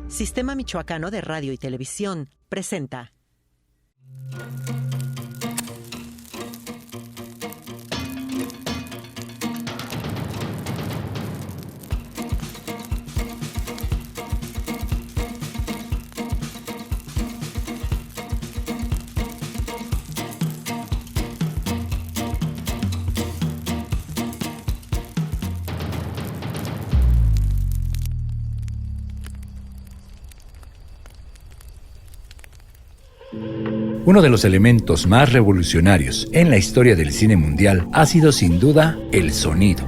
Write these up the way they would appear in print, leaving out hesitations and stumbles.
Sistema Michoacano de Radio y Televisión presenta. Uno de los elementos más revolucionarios en la historia del cine mundial ha sido sin duda el sonido.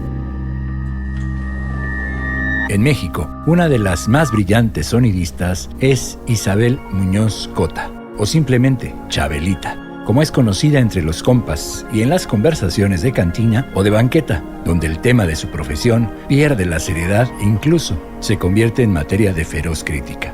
En México, una de las más brillantes sonidistas es Isabel Muñoz Cota, o simplemente Chabelita, como es conocida entre los compas y en las conversaciones de cantina o de banqueta, donde el tema de su profesión pierde la seriedad e incluso se convierte en materia de feroz crítica.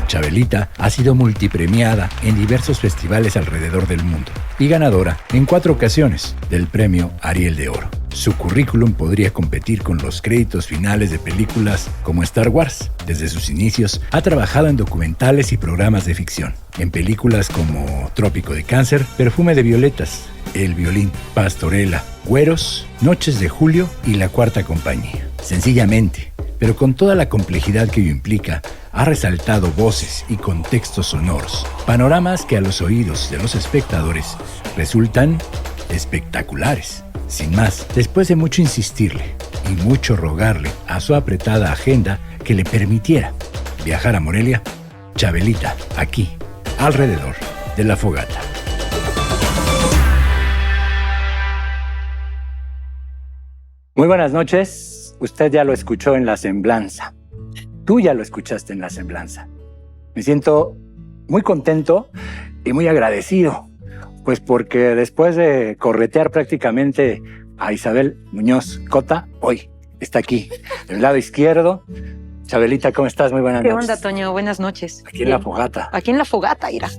Chabelita ha sido multipremiada en diversos festivales alrededor del mundo y ganadora en 4 ocasiones del premio Ariel de Oro. Su currículum podría competir con los créditos finales de películas como Star Wars. Desde sus inicios ha trabajado en documentales y programas de ficción, en películas como Trópico de Cáncer, Perfume de Violetas, El Violín, Pastorela, Güeros, Noches de Julio y La Cuarta Compañía. Sencillamente, pero con toda la complejidad que ello implica, ha resaltado voces y contextos sonoros, panoramas que a los oídos de los espectadores resultan espectaculares. Sin más, después de mucho insistirle y mucho rogarle a su apretada agenda que le permitiera viajar a Morelia, Chabelita, aquí, alrededor de la fogata. Muy buenas noches. Usted ya lo escuchó en La Semblanza. Tú ya lo escuchaste en La Semblanza. Me siento muy contento y muy agradecido, pues porque después de corretear prácticamente a Isabel Muñoz Cota, hoy está aquí, del lado izquierdo. Chabelita, ¿cómo estás? Muy buenas noches. ¿Qué onda, Toño? Buenas noches. Aquí en La Fogata. Aquí en La Fogata, Ira,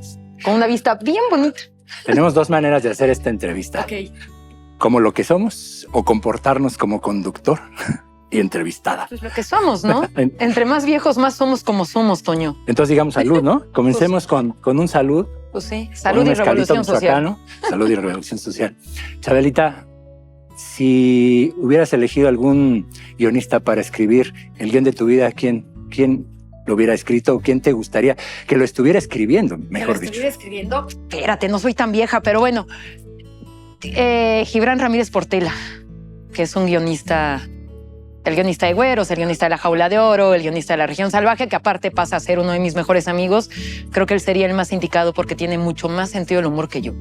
con una vista bien bonita. Tenemos 2 maneras de hacer esta entrevista. Ok. Como lo que somos o comportarnos como conductor y entrevistada. Pues lo que somos, ¿no? Entre más viejos, más somos como somos, Toño. Entonces digamos salud, ¿no? Comencemos con un salud. Pues sí, salud y revolución social. Salud y revolución social. Chabelita, si hubieras elegido algún guionista para escribir el guión de tu vida, ¿quién lo hubiera escrito o quién te gustaría que lo estuviera escribiendo, mejor dicho? ¿Estuviera escribiendo? Espérate, no soy tan vieja, pero bueno. Gibran Ramírez Portela, que es un guionista, el guionista de Güeros, el guionista de La Jaula de Oro, el guionista de La Región Salvaje, que aparte pasa a ser uno de mis mejores amigos. Creo que él sería el más indicado porque tiene mucho más sentido del humor que yo.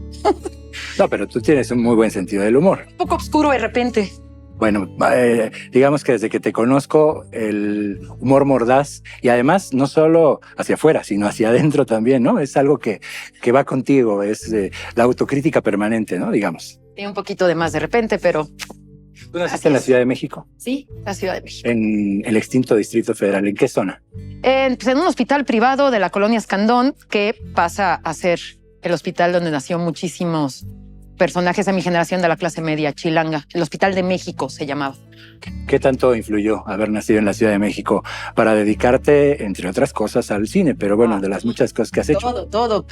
No, pero tú tienes un muy buen sentido del humor. Un poco oscuro de repente. Bueno, digamos que desde que te conozco, el humor mordaz y además no solo hacia afuera, sino hacia adentro también, ¿no? Es algo que va contigo, es la autocrítica permanente, ¿no? Digamos. Tiene un poquito de más de repente, pero... ¿Tú naciste en la Ciudad de México? Sí, la Ciudad de México. En el extinto Distrito Federal. ¿En qué zona? Pues en un hospital privado de la colonia Escandón, que pasa a ser el hospital donde nació muchísimos personajes de mi generación de la clase media chilanga. El Hospital de México se llamaba. ¿Qué tanto influyó haber nacido en la Ciudad de México para dedicarte, entre otras cosas, al cine? Pero bueno, de las muchas cosas que has hecho. Todo.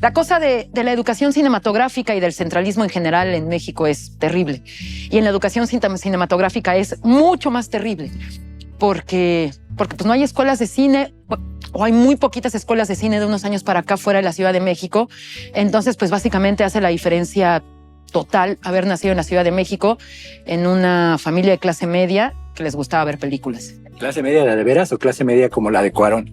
La cosa de la educación cinematográfica y del centralismo en general en México es terrible. Y en la educación cinematográfica es mucho más terrible. Porque pues no hay escuelas de cine, o hay muy poquitas escuelas de cine de unos años para acá fuera de la Ciudad de México. Entonces, pues básicamente hace la diferencia total haber nacido en la Ciudad de México en una familia de clase media que les gustaba ver películas. ¿Clase media de veras o clase media como la de Cuarón?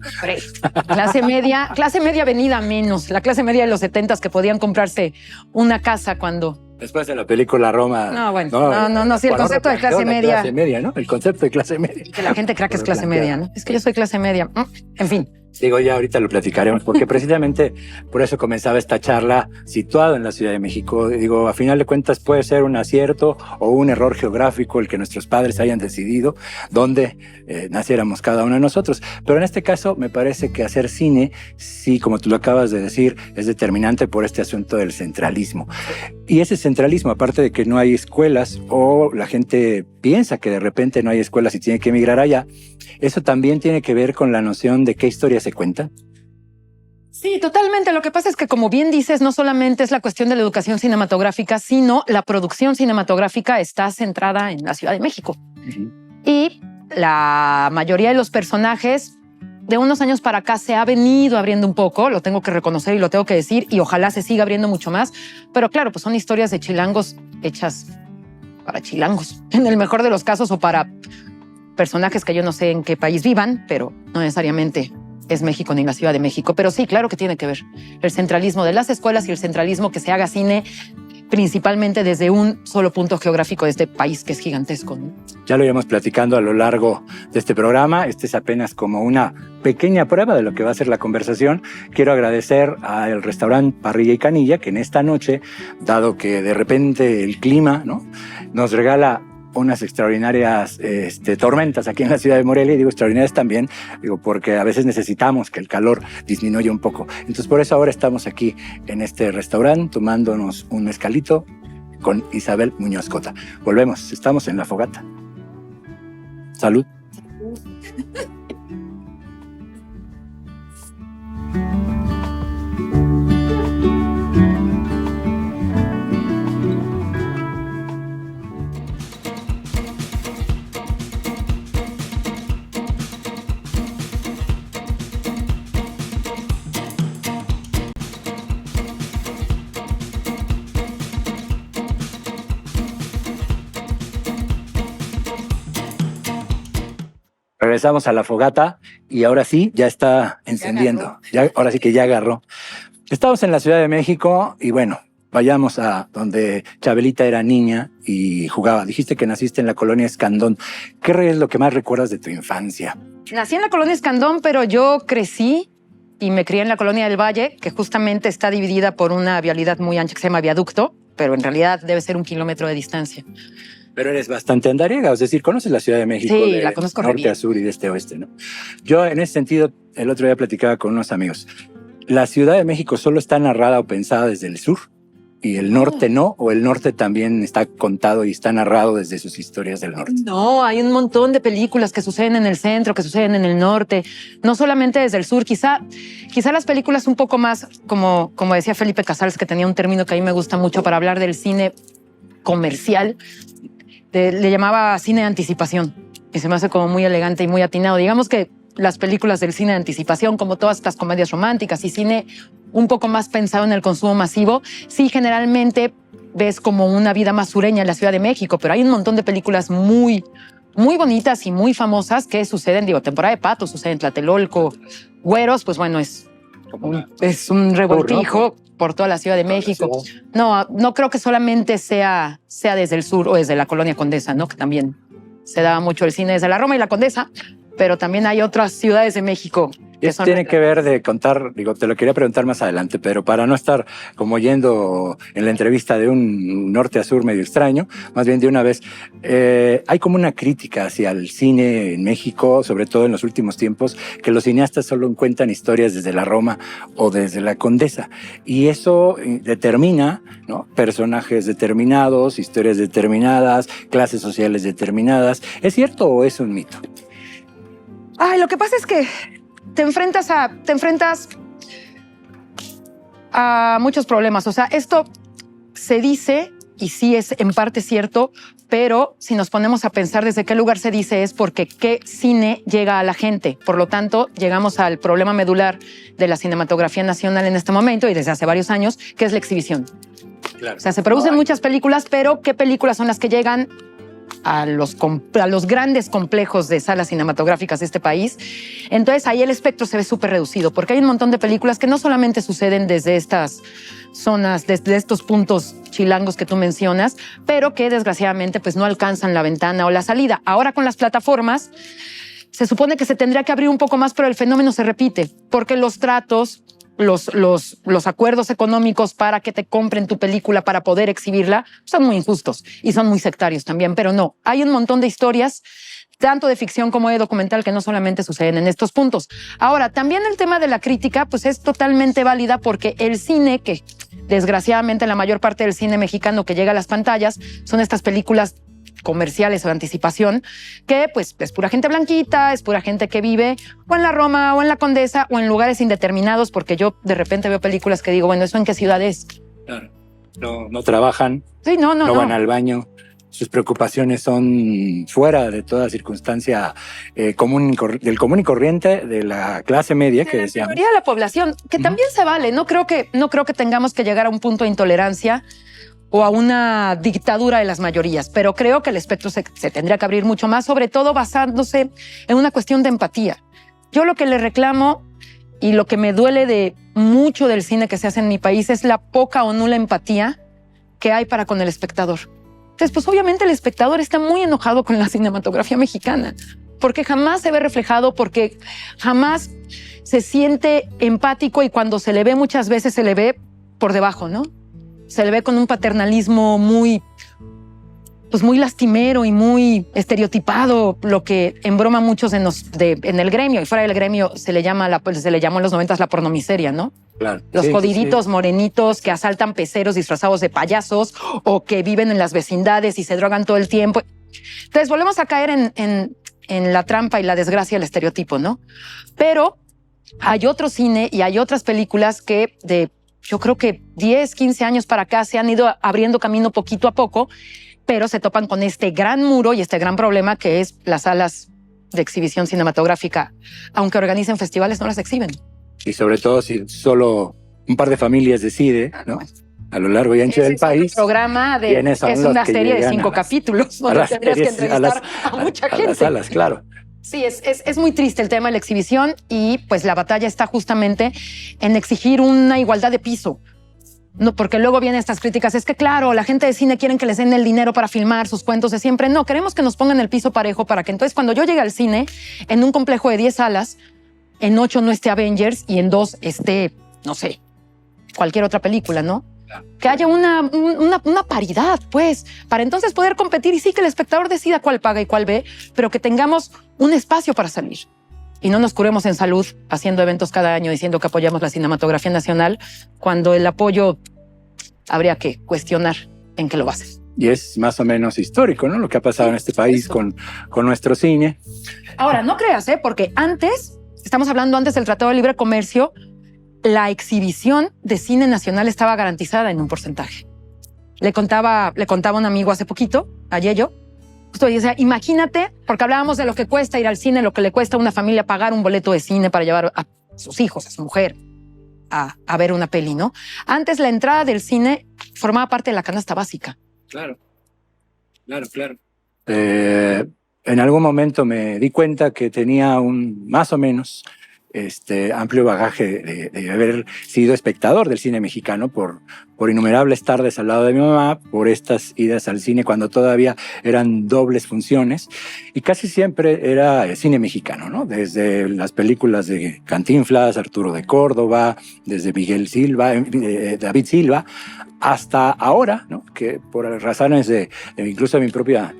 Clase media venida menos. La clase media de los 70s que podían comprarse una casa cuando... Después de la película Roma. No, bueno, no, sí, el concepto de clase media. Clase media, ¿no? El concepto de clase media. Que la gente crea que es clase media, ¿no? Es que yo soy clase media. En fin. Digo, ya ahorita lo platicaremos, porque precisamente por eso comenzaba esta charla situado en la Ciudad de México. Digo, a final de cuentas puede ser un acierto o un error geográfico el que nuestros padres hayan decidido dónde naciéramos cada uno de nosotros. Pero en este caso me parece que hacer cine, sí, como tú lo acabas de decir, es determinante por este asunto del centralismo. Y ese centralismo, aparte de que no hay escuelas o la gente piensa que de repente no hay escuelas y tiene que emigrar allá, eso también tiene que ver con la noción de qué historia se cuenta. Sí, totalmente. Lo que pasa es que, como bien dices, no solamente es la cuestión de la educación cinematográfica, sino la producción cinematográfica está centrada en la Ciudad de México. Y la mayoría de los personajes, de unos años para acá, se ha venido abriendo un poco, lo tengo que reconocer y lo tengo que decir, y ojalá se siga abriendo mucho más. Pero claro, pues son historias de chilangos hechas para chilangos, en el mejor de los casos, o para personajes que yo no sé en qué país vivan, pero no necesariamente es México ni la Ciudad de México. Pero sí, claro que tiene que ver el centralismo de las escuelas y el centralismo que se haga cine principalmente desde un solo punto geográfico de este país que es gigantesco, ¿no? Ya lo iremos platicando a lo largo de este programa. Este es apenas como una pequeña prueba de lo que va a ser la conversación. Quiero agradecer al restaurante Parrilla y Canilla, que en esta noche, dado que de repente el clima, ¿no?, nos regala unas extraordinarias tormentas aquí en la ciudad de Morelia, y digo extraordinarias también, digo, porque a veces necesitamos que el calor disminuya un poco. Entonces, por eso ahora estamos aquí en este restaurante tomándonos un mezcalito con Isabel Muñoz Cota. Volvemos, estamos en La Fogata. Salud. Regresamos a La Fogata y ahora sí, ya está encendiendo. Ahora sí que ya agarró. Estamos en la Ciudad de México y bueno, vayamos a donde Chabelita era niña y jugaba. Dijiste que naciste en la colonia Escandón. ¿Qué es lo que más recuerdas de tu infancia? Nací en la colonia Escandón, pero yo crecí y me crié en la colonia del Valle, que justamente está dividida por una vialidad muy ancha que se llama Viaducto, pero en realidad debe ser 1 kilómetro de distancia. Pero eres bastante andariega, es decir, conoces la Ciudad de México Sí, de la conozco norte a sur y de este a oeste, ¿no? Yo en ese sentido, el otro día platicaba con unos amigos. La Ciudad de México solo está narrada o pensada desde el sur y el norte no, o el norte también está contado y está narrado desde sus historias del norte. No, hay un montón de películas que suceden en el centro, que suceden en el norte, no solamente desde el sur. Quizá las películas un poco más, como decía Felipe Casals, que tenía un término que a mí me gusta mucho para hablar del cine comercial, le llamaba cine de anticipación, y se me hace como muy elegante y muy atinado. Digamos que las películas del cine de anticipación, como todas estas comedias románticas y cine un poco más pensado en el consumo masivo, sí, generalmente ves como una vida más sureña en la Ciudad de México, pero hay un montón de películas muy, muy bonitas y muy famosas que suceden, Temporada de Patos, sucede en Tlatelolco. Güeros, pues bueno, es un revoltijo por toda la Ciudad de México. No creo que solamente sea desde el sur o desde la Colonia Condesa, ¿no? Que también se daba mucho el cine desde la Roma y la Condesa, pero también hay otras ciudades de México. Esto tiene que ver de contar, te lo quería preguntar más adelante, pero para no estar como yendo en la entrevista de un norte a sur medio extraño, más bien de una vez, hay como una crítica hacia el cine en México, sobre todo en los últimos tiempos, que los cineastas solo cuentan historias desde la Roma o desde la Condesa, y eso determina, ¿no?, personajes determinados, historias determinadas, clases sociales determinadas. ¿Es cierto o es un mito? Lo que pasa es que te enfrentas a muchos problemas. O sea, esto se dice, y sí es en parte cierto, pero si nos ponemos a pensar desde qué lugar se dice, es porque qué cine llega a la gente. Por lo tanto, llegamos al problema medular de la cinematografía nacional en este momento y desde hace varios años, que es la exhibición. Claro. O sea, se producen muchas películas, pero ¿qué películas son las que llegan a los grandes complejos de salas cinematográficas de este país? Entonces ahí el espectro se ve súper reducido, porque hay un montón de películas que no solamente suceden desde estas zonas, desde estos puntos chilangos que tú mencionas, pero que desgraciadamente pues no alcanzan la ventana o la salida. Ahora con las plataformas se supone que se tendría que abrir un poco más, pero el fenómeno se repite, porque los tratos, los acuerdos económicos para que te compren tu película para poder exhibirla son muy injustos y son muy sectarios también, pero no, hay un montón de historias, tanto de ficción como de documental, que no solamente suceden en estos puntos. Ahora, también el tema de la crítica pues es totalmente válida, porque el cine, que desgraciadamente la mayor parte del cine mexicano que llega a las pantallas son estas películas comerciales o de anticipación, que pues es pura gente blanquita, es pura gente que vive o en la Roma o en la Condesa o en lugares indeterminados, porque yo de repente veo películas que digo, bueno, ¿eso en qué ciudad es? Claro. No trabajan, Sí, no van al baño. Sus preocupaciones son fuera de toda circunstancia del común y corriente de la clase media, que decíamos. La mayoría de la población, que también se vale. No creo que tengamos que llegar a un punto de intolerancia o a una dictadura de las mayorías, pero creo que el espectro se tendría que abrir mucho más, sobre todo basándose en una cuestión de empatía. Yo lo que le reclamo y lo que me duele de mucho del cine que se hace en mi país es la poca o nula empatía que hay para con el espectador. Entonces, pues obviamente el espectador está muy enojado con la cinematografía mexicana, porque jamás se ve reflejado, porque jamás se siente empático, y cuando se le ve muchas veces se le ve por debajo, ¿no? Se le ve con un paternalismo muy lastimero y muy estereotipado, lo que embroma a muchos en el gremio, y fuera del gremio se le llamó en los 90 la pornomiseria, ¿no? Claro. Los jodiditos morenitos que asaltan peceros disfrazados de payasos o que viven en las vecindades y se drogan todo el tiempo. Entonces volvemos a caer en la trampa y la desgracia del estereotipo, ¿no? Pero hay otro cine y hay otras películas que yo creo que 10, 15 años para acá se han ido abriendo camino poquito a poco, pero se topan con este gran muro y este gran problema que es las salas de exhibición cinematográfica. Aunque organicen festivales, no las exhiben. Y sobre todo si solo un par de familias decide, ¿no? A lo largo y ancho del país. El programa es una serie de 5 capítulos donde tendrías que entrevistar a mucha gente. A las salas, claro. Sí, es muy triste el tema de la exhibición, y pues la batalla está justamente en exigir una igualdad de piso. No, porque luego vienen estas críticas, es que claro, la gente de cine quieren que les den el dinero para filmar sus cuentos de siempre. No, queremos que nos pongan el piso parejo para que entonces cuando yo llegue al cine, en un complejo de 10 salas, en 8 no esté Avengers y en 2 esté, no sé, cualquier otra película, ¿no? Que haya una paridad, pues, para entonces poder competir, y sí que el espectador decida cuál paga y cuál ve, pero que tengamos un espacio para salir. Y no nos curemos en salud haciendo eventos cada año diciendo que apoyamos la cinematografía nacional, cuando el apoyo habría que cuestionar en qué lo bases. Y es más o menos histórico, ¿no? Lo que ha pasado en este país con nuestro cine. Ahora, no creas, porque estamos hablando antes del Tratado de Libre Comercio, la exhibición de cine nacional estaba garantizada en un porcentaje. Le contaba a un amigo hace poquito, a Yello, justo decía, imagínate, porque hablábamos de lo que cuesta ir al cine, lo que le cuesta a una familia pagar un boleto de cine para llevar a sus hijos, a su mujer, a ver una peli, ¿no? Antes la entrada del cine formaba parte de la canasta básica. Claro. En algún momento me di cuenta que tenía un más o menos amplio bagaje de haber sido espectador del cine mexicano por innumerables tardes al lado de mi mamá, por estas idas al cine cuando todavía eran dobles funciones, y casi siempre era cine mexicano, ¿no? Desde las películas de Cantinflas, Arturo de Córdoba, desde Miguel Silva, David Silva, hasta ahora, ¿no? Que por razones incluso de mi propia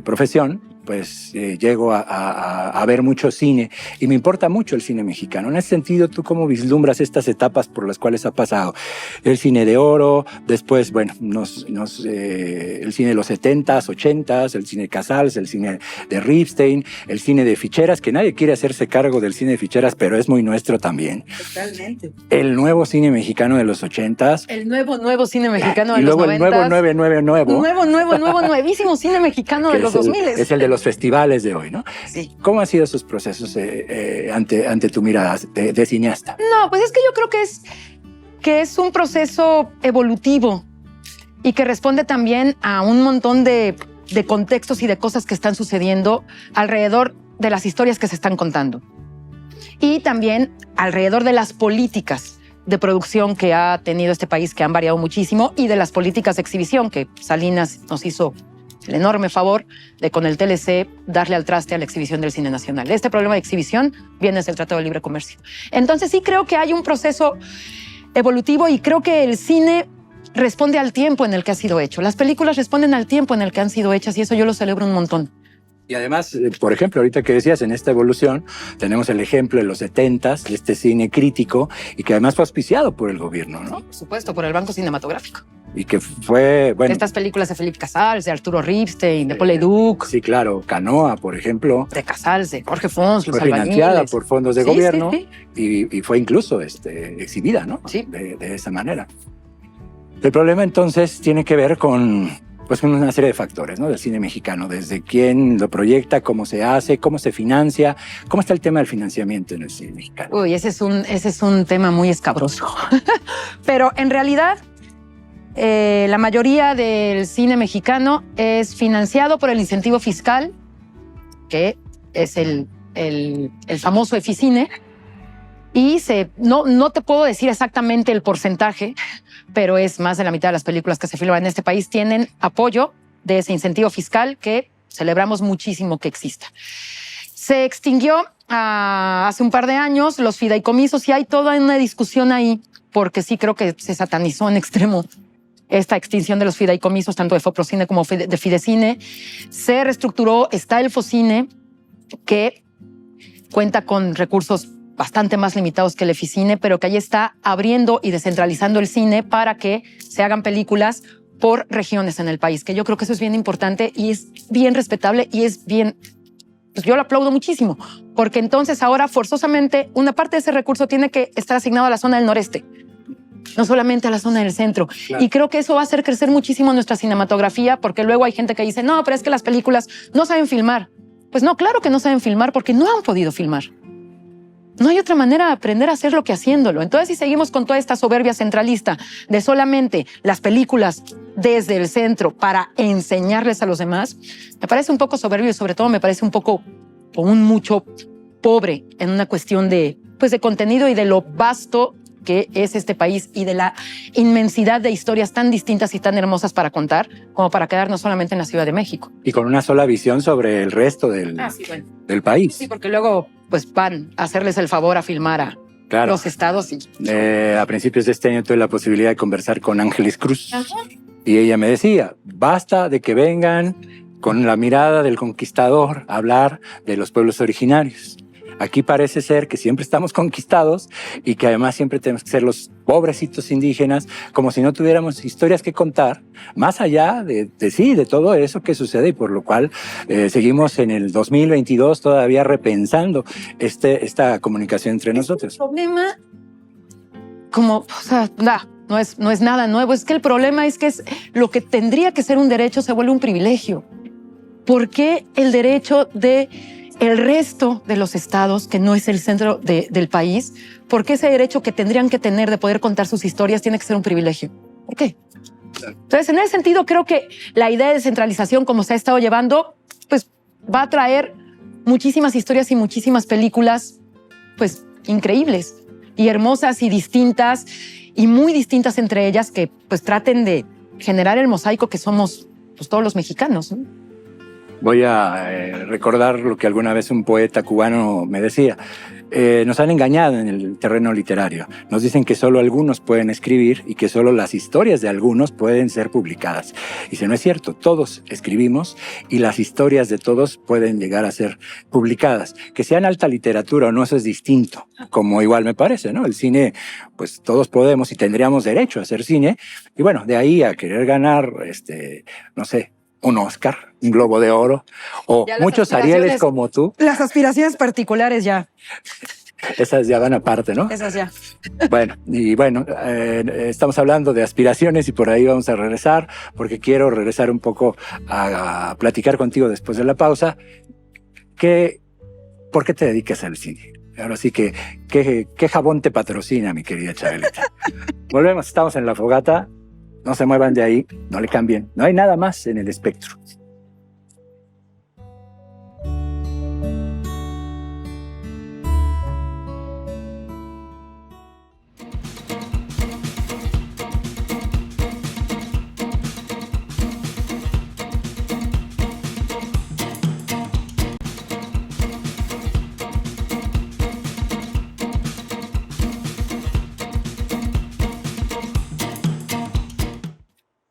profesión, pues llego a ver mucho cine y me importa mucho el cine mexicano. En ese sentido, ¿tú cómo vislumbras estas etapas por las cuales ha pasado? El cine de oro, después, bueno, el cine de los 70s, 80s, el cine de Casals, el cine de Ripstein, el cine de ficheras, que nadie quiere hacerse cargo del cine de ficheras, pero es muy nuestro también. Totalmente. El nuevo cine mexicano de los 80s. El nuevo cine mexicano de los 90s. Y luego el nuevísimo cine mexicano de los 2000s. Es el de los festivales de hoy, ¿no? Sí. ¿Cómo han sido esos procesos ante tu mirada de cineasta? No, pues es que yo creo que es un proceso evolutivo y que responde también a un montón de contextos y de cosas que están sucediendo alrededor de las historias que se están contando. Y también alrededor de las políticas de producción que ha tenido este país, que han variado muchísimo, y de las políticas de exhibición que Salinas nos hizo el enorme favor de con el TLC darle al traste a la exhibición del cine nacional. Este problema de exhibición viene desde el Tratado de Libre Comercio. Entonces sí creo que hay un proceso evolutivo y creo que el cine responde al tiempo en el que ha sido hecho. Las películas responden al tiempo en el que han sido hechas y eso yo lo celebro un montón. Y además, por ejemplo, ahorita que decías, en esta evolución, tenemos el ejemplo de los 70s, de este cine crítico, y que además fue auspiciado por el gobierno, ¿no? Por supuesto, por el Banco Cinematográfico. Y que fue, bueno... Estas películas de Felipe Casals, de Arturo Ripstein, de Paul Leduc. Sí, claro. Canoa, por ejemplo. De Casals, de Jorge Fons, Los Fue financiada Albañiles. por fondos de gobierno y fue incluso exhibida, ¿no? Sí. De esa manera. El problema entonces tiene que ver con una serie de factores, ¿no? Del cine mexicano, desde quién lo proyecta, cómo se hace, cómo se financia, cómo está el tema del financiamiento en el cine mexicano. Uy, ese es un tema muy escabroso. Pero en realidad, la mayoría del cine mexicano es financiado por el incentivo fiscal, que es el famoso Eficine. Y no te puedo decir exactamente el porcentaje, pero es más de la mitad de las películas que se filman en este país tienen apoyo de ese incentivo fiscal que celebramos muchísimo que exista. Se extinguió hace un par de años los fideicomisos y hay toda una discusión ahí, porque sí creo que se satanizó en extremo esta extinción de los fideicomisos, tanto de Foprocine como de Fidecine. Se reestructuró, está el Focine, que cuenta con recursos bastante más limitados que el Eficine, pero que ahí está abriendo y descentralizando el cine para que se hagan películas por regiones en el país, que yo creo que eso es bien importante y es bien respetable y es bien... Pues yo lo aplaudo muchísimo, porque entonces ahora forzosamente una parte de ese recurso tiene que estar asignado a la zona del noreste, no solamente a la zona del centro. Claro. Y creo que eso va a hacer crecer muchísimo nuestra cinematografía, porque luego hay gente que dice, no, pero es que las películas no saben filmar. Pues no, claro que no saben filmar porque no han podido filmar. No hay otra manera de aprender a hacerlo que haciéndolo. Entonces, si seguimos con toda esta soberbia centralista de solamente las películas desde el centro para enseñarles a los demás, me parece un poco soberbio y sobre todo me parece un poco o un mucho pobre en una cuestión de contenido y de lo vasto que es este país y de la inmensidad de historias tan distintas y tan hermosas para contar como para quedarnos solamente en la Ciudad de México. Y con una sola visión sobre el resto del país. Sí, porque luego van a hacerles el favor a filmar a los estados. A principios de este año tuve la posibilidad de conversar con Ángeles Cruz. Ajá. Y ella me decía, basta de que vengan con la mirada del conquistador a hablar de los pueblos originarios. Aquí parece ser que siempre estamos conquistados y que además siempre tenemos que ser los pobrecitos indígenas, como si no tuviéramos historias que contar, más allá de todo eso que sucede y por lo cual seguimos en el 2022 todavía repensando esta comunicación entre nosotros. El problema, no es nada nuevo, es que el problema es que lo que tendría que ser un derecho se vuelve un privilegio. ¿Por qué el derecho de el resto de los estados, que no es el centro del país, por qué ese derecho que tendrían que tener de poder contar sus historias tiene que ser un privilegio? ¿Por qué? Entonces, en ese sentido, creo que la idea de descentralización, como se ha estado llevando, va a traer muchísimas historias y muchísimas películas, increíbles y hermosas y distintas y muy distintas entre ellas que, traten de generar el mosaico que somos, todos los mexicanos, ¿no? Voy a recordar lo que alguna vez un poeta cubano me decía. Nos han engañado en el terreno literario. Nos dicen que solo algunos pueden escribir y que solo las historias de algunos pueden ser publicadas. Y si no es cierto, todos escribimos y las historias de todos pueden llegar a ser publicadas. Que sean alta literatura o no, eso es distinto. Como igual me parece, ¿no? El cine, todos podemos y tendríamos derecho a hacer cine. Y bueno, de ahí a querer ganar, no sé, un Oscar, un Globo de Oro, o muchos Arieles como tú. Las aspiraciones particulares ya. Esas ya van aparte, ¿no? Esas ya. Bueno, estamos hablando de aspiraciones y por ahí vamos a regresar, porque quiero regresar un poco a platicar contigo después de la pausa. ¿Por qué te dedicas al cine? Ahora sí que, ¿qué jabón te patrocina, mi querida Chabelita? Volvemos, estamos en La Fogata. No se muevan de ahí, no le cambien. No hay nada más en el espectro.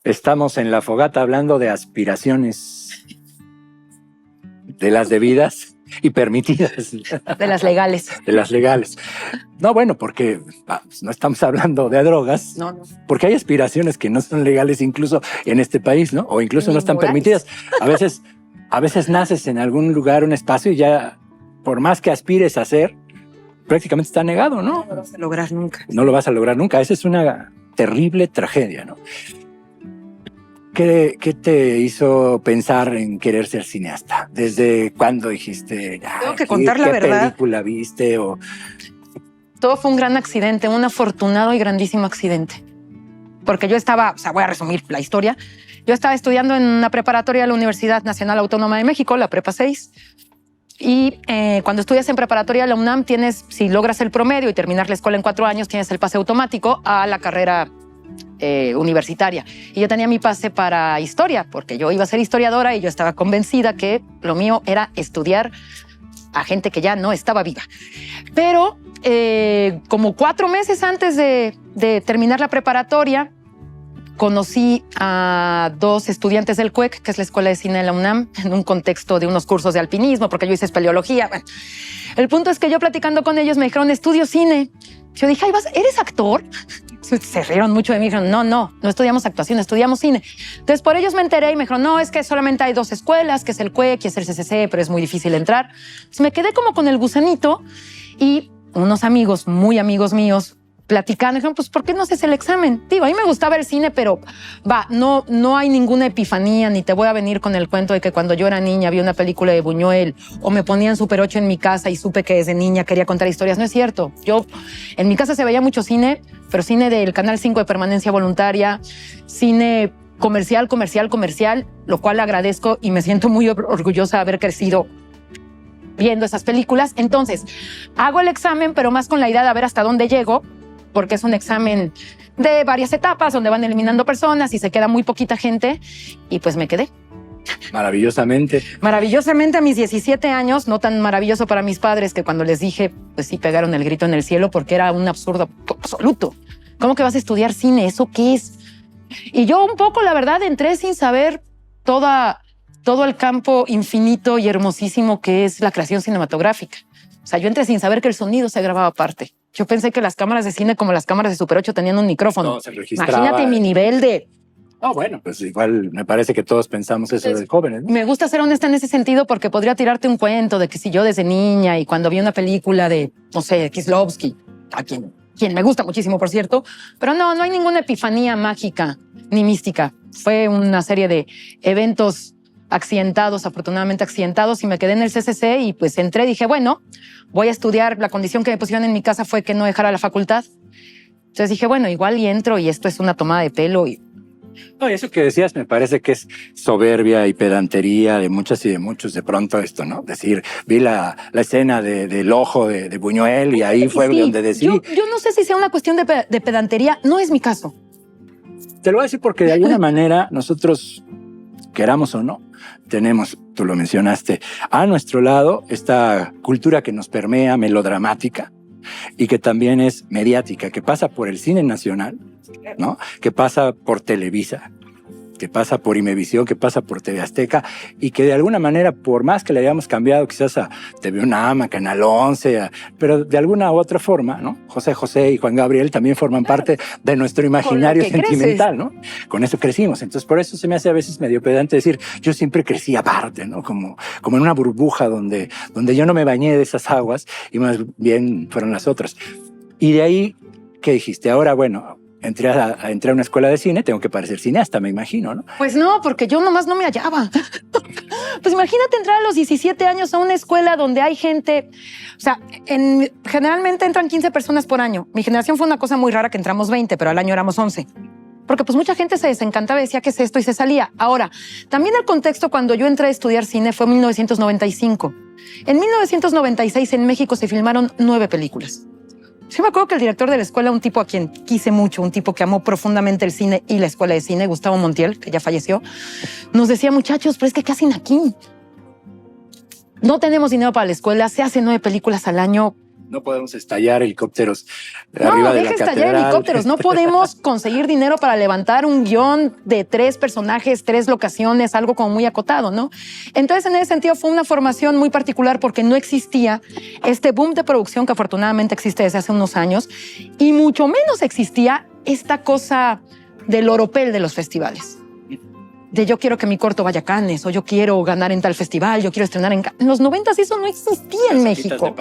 Estamos en la fogata hablando de aspiraciones, de las debidas y permitidas. De las legales. De las legales. No, bueno, porque no estamos hablando de drogas. No. Porque hay aspiraciones que no son legales incluso en este país, ¿no? O incluso no están permitidas. A veces naces en algún lugar, un espacio, y ya, por más que aspires a hacer, prácticamente está negado, ¿no? No lo vas a lograr nunca. No lo vas a lograr nunca. Esa es una terrible tragedia, ¿no? ¿Qué te hizo pensar en querer ser cineasta? ¿Desde cuándo dijiste? Tengo que contar la verdad. ¿Qué película viste? Todo fue un gran accidente, un afortunado y grandísimo accidente. Porque yo estaba, voy a resumir la historia. Yo estaba estudiando en una preparatoria de la Universidad Nacional Autónoma de México, la Prepa 6. Y cuando estudias en preparatoria de la UNAM, si logras el promedio y terminar la escuela en 4 años, tienes el pase automático a la carrera universitaria. Y yo tenía mi pase para historia, porque yo iba a ser historiadora y yo estaba convencida que lo mío era estudiar a gente que ya no estaba viva. Pero como 4 meses antes de terminar la preparatoria, conocí a 2 estudiantes del CUEC, que es la Escuela de Cine de la UNAM, en un contexto de unos cursos de alpinismo, porque yo hice espeleología. Bueno, el punto es que yo platicando con ellos me dijeron, estudio cine. Yo dije, ¿eres actor? Se rieron mucho de mí. Dijeron, no estudiamos actuación, estudiamos cine. Entonces por ellos me enteré y me dijeron, no, es que solamente hay 2 escuelas, que es el CUEC y es el CCC, pero es muy difícil entrar. Entonces me quedé como con el gusanito y unos amigos, muy amigos míos, platicando, dijeron, pues, ¿por qué no haces el examen? Digo, a mí me gustaba el cine, pero no hay ninguna epifanía, ni te voy a venir con el cuento de que cuando yo era niña vi una película de Buñuel o me ponían Super 8 en mi casa y supe que desde niña quería contar historias. No es cierto. En mi casa se veía mucho cine, pero cine del Canal 5 de permanencia voluntaria, cine comercial, lo cual agradezco y me siento muy orgullosa de haber crecido viendo esas películas. Entonces, hago el examen, pero más con la idea de ver hasta dónde llego, porque es un examen de varias etapas donde van eliminando personas y se queda muy poquita gente, y pues me quedé. Maravillosamente. Maravillosamente a mis 17 años, no tan maravilloso para mis padres, que cuando les dije, pues sí pegaron el grito en el cielo porque era un absurdo absoluto. ¿Cómo que vas a estudiar cine? ¿Eso qué es? Y yo un poco, la verdad, entré sin saber todo el campo infinito y hermosísimo que es la creación cinematográfica. O sea, yo entré sin saber que el sonido se grababa aparte. Yo pensé que las cámaras de cine, como las cámaras de Super 8, tenían un micrófono. No, se registraba. Imagínate mi nivel de... Bueno, pues igual me parece que todos pensamos eso de jóvenes, ¿no? Me gusta ser honesta en ese sentido porque podría tirarte un cuento de que si yo desde niña y cuando vi una película de, no sé, Kieslowski, a quien me gusta muchísimo, por cierto, pero no hay ninguna epifanía mágica ni mística. Fue una serie de eventos accidentados, afortunadamente accidentados, y me quedé en el CCC y pues entré y dije, bueno, voy a estudiar. La condición que me pusieron en mi casa fue que no dejara la facultad. Entonces dije, bueno, igual y entro y esto es una tomada de pelo. No, y eso que decías me parece que es soberbia y pedantería de muchas y de muchos de pronto esto, ¿no? Decir, vi la escena del ojo de Buñuel y ahí fue sí, donde decidí. Yo no sé si sea una cuestión de pedantería, no es mi caso. Te lo voy a decir porque de alguna manera nosotros, queramos o no, tenemos, tú lo mencionaste, a nuestro lado esta cultura que nos permea, melodramática, y que también es mediática, que pasa por el cine nacional, ¿no? Que pasa por Televisa, que pasa por Imevisión, que pasa por TV Azteca, y que de alguna manera, por más que le hayamos cambiado quizás a TV UNAM, a Canal 11, pero de alguna u otra forma, ¿no? José y Juan Gabriel también forman parte de nuestro imaginario sentimental, ¿no? Con eso crecimos. Entonces, por eso se me hace a veces medio pedante decir, yo siempre crecí aparte, ¿no? Como en una burbuja donde yo no me bañé de esas aguas y más bien fueron las otras. Y de ahí, ¿qué dijiste? Ahora, bueno, entré a una escuela de cine, tengo que parecer cineasta, me imagino, ¿no? Pues no, porque yo nomás no me hallaba. Pues imagínate entrar a los 17 años a una escuela donde hay gente, o sea, generalmente entran 15 personas por año. Mi generación fue una cosa muy rara que entramos 20, pero al año éramos 11. Porque pues mucha gente se desencantaba y decía ¿qué es esto? Y se salía. Ahora, también el contexto cuando yo entré a estudiar cine fue en 1995. En 1996 en México se filmaron 9 películas. Yo me acuerdo que el director de la escuela, un tipo a quien quise mucho, un tipo que amó profundamente el cine y la escuela de cine, Gustavo Montiel, que ya falleció, nos decía, muchachos, pero es que ¿qué hacen aquí? No tenemos dinero para la escuela, se hacen 9 películas al año. No podemos estallar helicópteros No, arriba de la deja estallar catedral. helicópteros. No podemos conseguir dinero para levantar un guión de 3 personajes, 3 locaciones, algo como muy acotado, ¿no? Entonces, en ese sentido, fue una formación muy particular porque no existía este boom de producción que afortunadamente existe desde hace unos años y mucho menos existía esta cosa del oropel de los festivales. De yo quiero que mi corto vaya a Cannes, o yo quiero ganar en tal festival, yo quiero estrenar en Cannes. En los 90s eso no existía en México.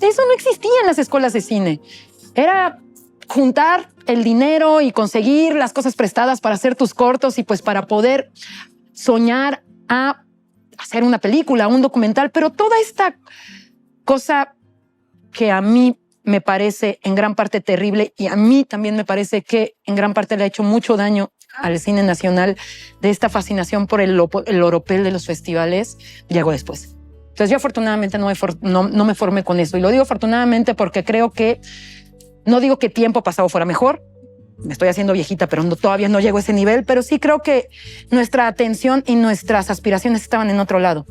Eso no existía en las escuelas de cine. Era juntar el dinero y conseguir las cosas prestadas para hacer tus cortos y pues para poder soñar a hacer una película, un documental, pero toda esta cosa que a mí me parece en gran parte terrible y a mí también me parece que en gran parte le ha hecho mucho daño al cine nacional, de esta fascinación por el oropel de los festivales, llegó después. Entonces yo afortunadamente no me formé con eso. Y lo digo afortunadamente porque creo que, no digo que tiempo pasado fuera mejor, me estoy haciendo viejita, pero todavía no llego a ese nivel, pero sí creo que nuestra atención y nuestras aspiraciones estaban en otro lado,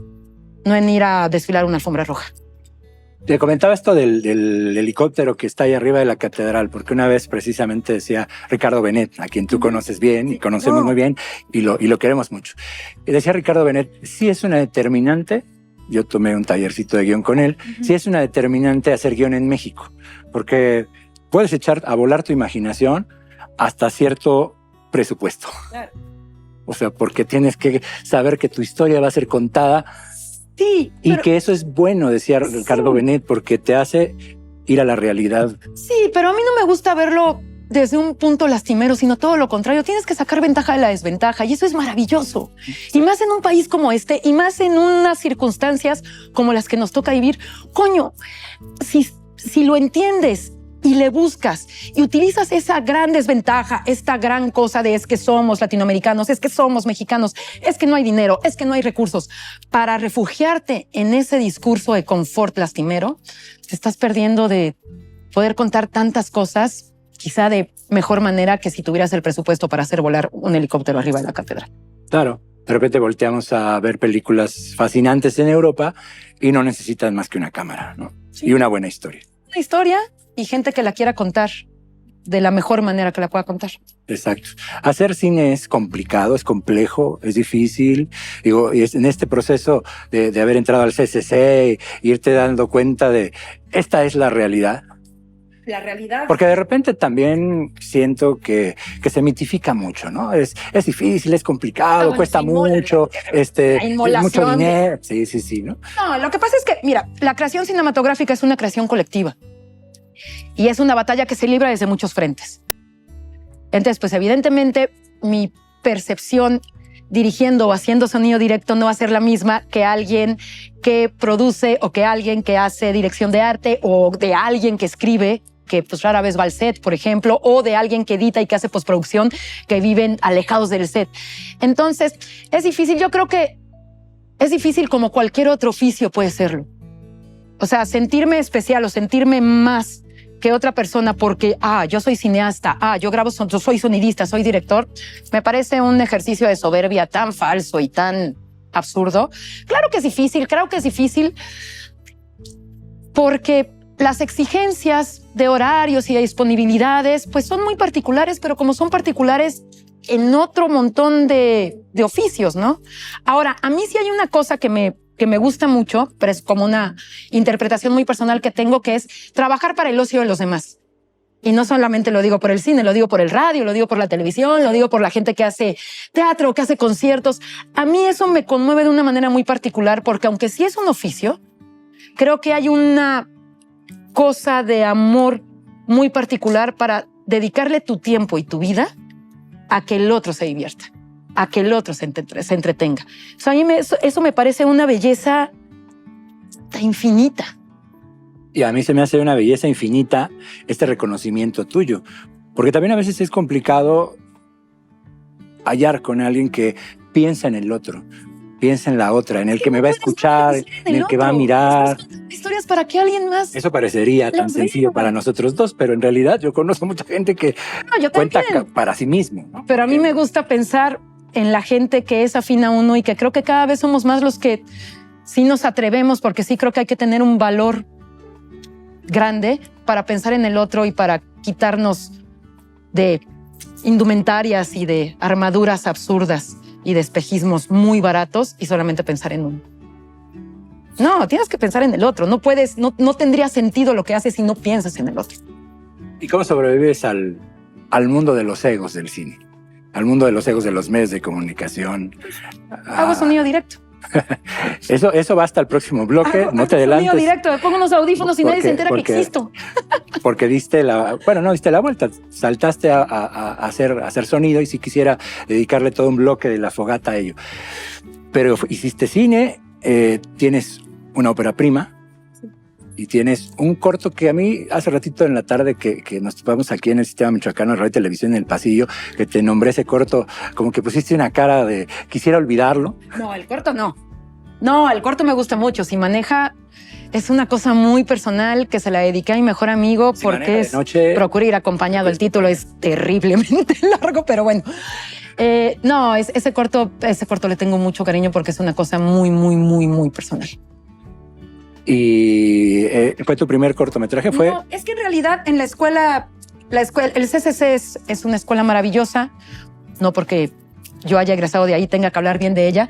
no en ir a desfilar una alfombra roja. Te comentaba esto del helicóptero que está ahí arriba de la catedral, porque una vez precisamente decía Ricardo Benet, a quien tú conoces bien y conocemos muy bien y lo queremos mucho. Y decía Ricardo Benet, sí es una determinante, yo tomé un tallercito de guión con él, sí es una determinante hacer guión en México, porque puedes echar a volar tu imaginación hasta cierto presupuesto. Claro. O sea, porque tienes que saber que tu historia va a ser contada. Sí, y que eso es bueno, decía Ricardo Benet, porque te hace ir a la realidad. Sí, pero a mí no me gusta verlo desde un punto lastimero, sino todo lo contrario. Tienes que sacar ventaja de la desventaja y eso es maravilloso. Y más en un país como este y más en unas circunstancias como las que nos toca vivir. Coño, si lo entiendes y le buscas y utilizas esa gran desventaja, esta gran cosa de es que somos latinoamericanos, es que somos mexicanos, es que no hay dinero, es que no hay recursos, para refugiarte en ese discurso de confort lastimero, te estás perdiendo de poder contar tantas cosas, quizá de mejor manera que si tuvieras el presupuesto para hacer volar un helicóptero arriba de la catedral. Claro, de repente volteamos a ver películas fascinantes en Europa y no necesitas más que una cámara, ¿no? Sí. Y una buena historia. Una historia y gente que la quiera contar de la mejor manera que la pueda contar. Exacto. Hacer cine es complicado, es complejo, es difícil. Digo, y en este proceso de haber entrado al CCC e irte dando cuenta de esta es la realidad. La realidad. Porque de repente también siento que se mitifica mucho, ¿no? Es difícil, es complicado, cuesta mucho, mucho dinero. Sí, ¿no? No, lo que pasa es que, mira, la creación cinematográfica es una creación colectiva. Y es una batalla que se libra desde muchos frentes. Entonces, pues evidentemente mi percepción dirigiendo o haciendo sonido directo no va a ser la misma que alguien que produce o que alguien que hace dirección de arte o de alguien que escribe, que pues rara vez va al set, por ejemplo, o de alguien que edita y que hace postproducción, que viven alejados del set. Entonces, es difícil. Yo creo que es difícil como cualquier otro oficio puede serlo. O sea, sentirme especial o sentirme más que otra persona porque, yo soy cineasta, yo grabo, yo soy sonidista, soy director, me parece un ejercicio de soberbia tan falso y tan absurdo. Claro que es difícil porque las exigencias de horarios y de disponibilidades pues son muy particulares, pero como son particulares en otro montón de oficios, ¿no? Ahora, a mí sí hay una cosa que me gusta mucho, pero es como una interpretación muy personal que tengo, que es trabajar para el ocio de los demás. Y no solamente lo digo por el cine, lo digo por el radio, lo digo por la televisión, lo digo por la gente que hace teatro, que hace conciertos. A mí eso me conmueve de una manera muy particular porque aunque sí es un oficio, creo que hay una cosa de amor muy particular para dedicarle tu tiempo y tu vida a que el otro se divierta, a que el otro se entretenga. O sea, a mí eso me parece una belleza infinita. Y a mí se me hace una belleza infinita este reconocimiento tuyo, porque también a veces es complicado hallar con alguien que piensa en el otro, piensa en la otra, en el que me va a escuchar, en el que va a mirar. Historias para que alguien más... Eso parecería tan sencillo para nosotros dos, pero en realidad yo conozco mucha gente que cuenta para sí mismo, ¿no? Pero a mí me gusta pensar en la gente que es afín a uno y que creo que cada vez somos más los que sí nos atrevemos, porque sí creo que hay que tener un valor grande para pensar en el otro y para quitarnos de indumentarias y de armaduras absurdas y de espejismos muy baratos y solamente pensar en uno. No, tienes que pensar en el otro. No puedes, no tendría sentido lo que haces si no piensas en el otro. ¿Y cómo sobrevives al mundo de los egos del cine? Al mundo de los egos de los medios de comunicación. Hago sonido directo. Eso va hasta el próximo bloque. No te adelantes. Sonido directo. Me pongo unos audífonos y nadie se entera que existo. Porque diste la vuelta. Saltaste a hacer sonido y si quisiera dedicarle todo un bloque de La Fogata a ello. Pero hiciste cine, tienes una ópera prima. Y tienes un corto que a mí hace ratito en la tarde que nos topamos aquí en el Sistema Michoacano de Radio y Televisión en el pasillo, que te nombré ese corto, como que pusiste una cara de quisiera olvidarlo. No, el corto no. No, el corto me gusta mucho. Si maneja, es una cosa muy personal que se la dediqué a mi mejor amigo Si porque es noche, procura ir acompañado. El título es terriblemente largo, pero bueno. No, ese corto le tengo mucho cariño porque es una cosa muy, muy, muy, muy personal. ¿Y fue tu primer cortometraje? ¿Fue? No, es que en realidad en la escuela, el CCC es una escuela maravillosa, no porque yo haya egresado de ahí tenga que hablar bien de ella,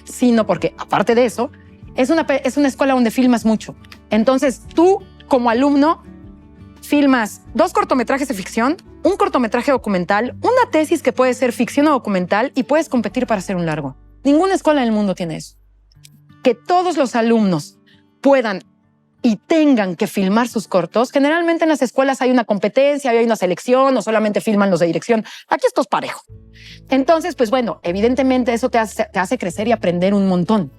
sino porque, aparte de eso, es una escuela donde filmas mucho. Entonces, tú, como alumno, filmas 2 cortometrajes de ficción, un cortometraje documental, una tesis que puede ser ficción o documental y puedes competir para hacer un largo. Ninguna escuela en el mundo tiene eso. Que todos los alumnos puedan y tengan que filmar sus cortos. Generalmente en las escuelas hay una competencia, hay una selección, o solamente filman los de dirección. Aquí esto es parejo. Entonces, pues bueno, evidentemente eso te hace crecer y aprender un montón.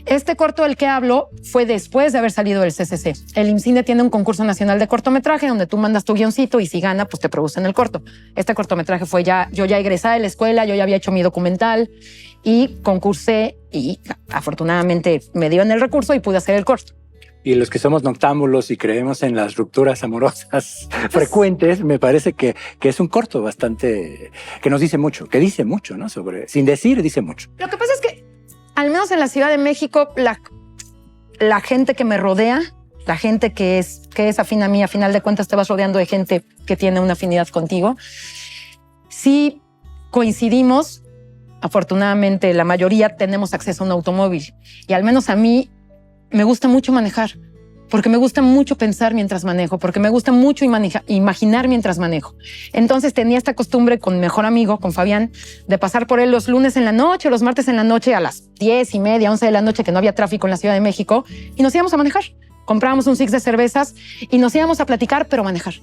Este corto del que hablo fue después de haber salido del CCC. El IMCINE tiene un concurso nacional de cortometraje donde tú mandas tu guioncito y si gana, pues te producen el corto. Este cortometraje fue yo ya egresada de la escuela, yo ya había hecho mi documental y concursé y afortunadamente me dio en el recurso y pude hacer el corto. Y los que somos noctámbulos y creemos en las rupturas amorosas frecuentes, me parece que es un corto bastante, que nos dice mucho, que dice mucho, ¿no? Sin decir, dice mucho. Lo que pasa es que, al menos en la Ciudad de México, la gente que me rodea, la gente que es afín a mí, a final de cuentas te vas rodeando de gente que tiene una afinidad contigo. Sí coincidimos, afortunadamente la mayoría tenemos acceso a un automóvil y al menos a mí me gusta mucho manejar, porque me gusta mucho pensar mientras manejo, porque me gusta mucho imaginar mientras manejo. Entonces tenía esta costumbre con mi mejor amigo, con Fabián, de pasar por él los lunes en la noche, los martes en la noche, a las 10:30, 11 de la noche, que no había tráfico en la Ciudad de México, y nos íbamos a manejar. Comprábamos un six de cervezas y nos íbamos a platicar, pero manejar.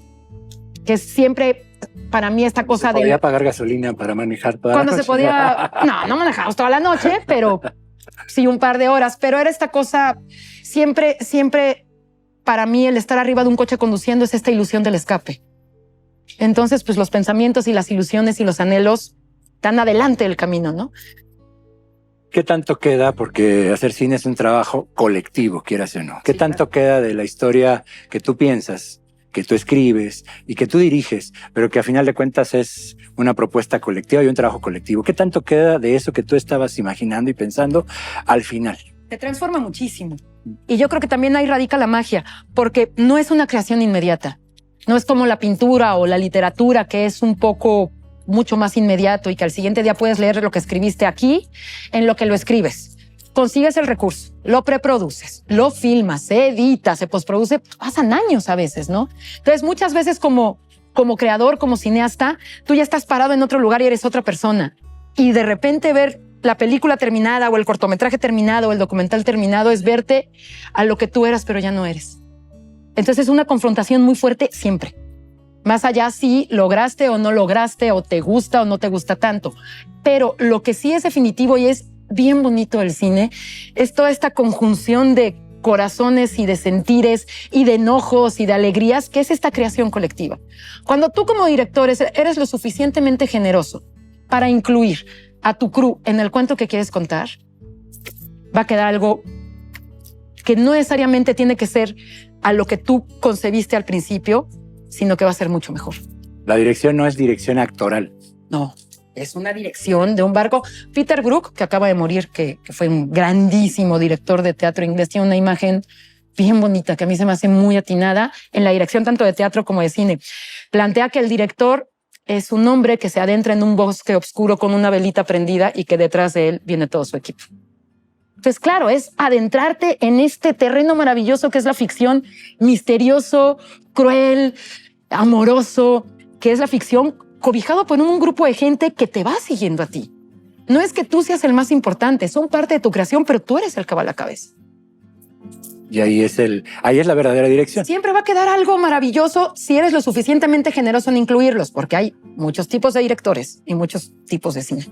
Que es siempre, para mí, esta cosa de... ¿Podía pagar gasolina para manejar toda la noche? Cuando se podía... No manejábamos toda la noche, pero sí un par de horas. Pero era esta cosa, siempre, para mí, el estar arriba de un coche conduciendo es esta ilusión del escape. Entonces, pues los pensamientos y las ilusiones y los anhelos están adelante del camino, ¿no? ¿Qué tanto queda? Porque hacer cine es un trabajo colectivo, quieras o no. ¿Qué tanto queda de la historia que tú piensas, que tú escribes y que tú diriges, pero que a final de cuentas es una propuesta colectiva y un trabajo colectivo? ¿Qué tanto queda de eso que tú estabas imaginando y pensando al final? Se transforma muchísimo. Y yo creo que también ahí radica la magia, porque no es una creación inmediata. No es como la pintura o la literatura, que es un poco mucho más inmediato y que al siguiente día puedes leer lo que escribiste aquí en lo que lo escribes. Consigues el recurso, lo preproduces, lo filmas, se edita, se postproduce, pasan años a veces, ¿no? Entonces muchas veces como creador, como cineasta, tú ya estás parado en otro lugar y eres otra persona. Y de repente ver la película terminada o el cortometraje terminado o el documental terminado es verte a lo que tú eras pero ya no eres. Entonces es una confrontación muy fuerte siempre. Más allá si lograste o no lograste, o te gusta o no te gusta tanto. Pero lo que sí es definitivo y es bien bonito del cine es toda esta conjunción de corazones y de sentires y de enojos y de alegrías que es esta creación colectiva. Cuando tú como director eres lo suficientemente generoso para incluir a tu crew en el cuento que quieres contar, va a quedar algo que no necesariamente tiene que ser a lo que tú concebiste al principio, sino que va a ser mucho mejor. La dirección no es dirección actoral. No, es una dirección de un barco. Peter Brook, que acaba de morir, que fue un grandísimo director de teatro inglés, tiene una imagen bien bonita, que a mí se me hace muy atinada en la dirección tanto de teatro como de cine. Plantea que el director es un hombre que se adentra en un bosque oscuro con una velita prendida y que detrás de él viene todo su equipo. Entonces, claro, es adentrarte en este terreno maravilloso que es la ficción, misterioso, cruel, amoroso, que es la ficción cobijado por un grupo de gente que te va siguiendo a ti. No es que tú seas el más importante, son parte de tu creación, pero tú eres el que va a la cabeza. Y ahí es la verdadera dirección. Siempre va a quedar algo maravilloso si eres lo suficientemente generoso en incluirlos, porque hay muchos tipos de directores y muchos tipos de cine.